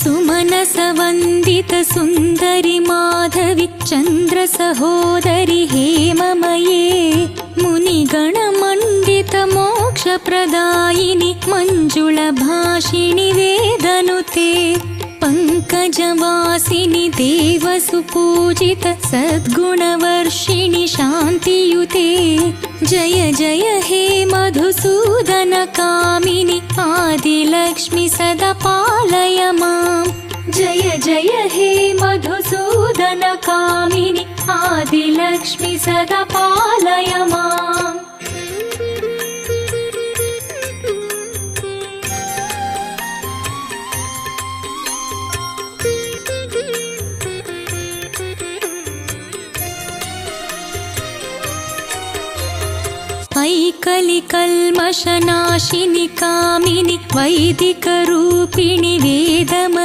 सुमनसवन्दित सुन्दरि माधवि चन्द्र सहोदरि हेममये मुनिगणमण्डित मोक्षप्रदायिनि मञ्जुळभाषिणि वेदनुते पङ्कजवासिनि देवसुपूजित सद्गुणवर्षिणि शान्तियुते जय जय हे मधुसूदन कामिनि आदिलक्ष्मि सदा पालय मां जय जय हे मधुसूदन कामिनि आदिलक्ष्मि सदा पालय माम् ऐकलिकल्मषनाशिनि कामिनि वैदिकरूपिणि वेदम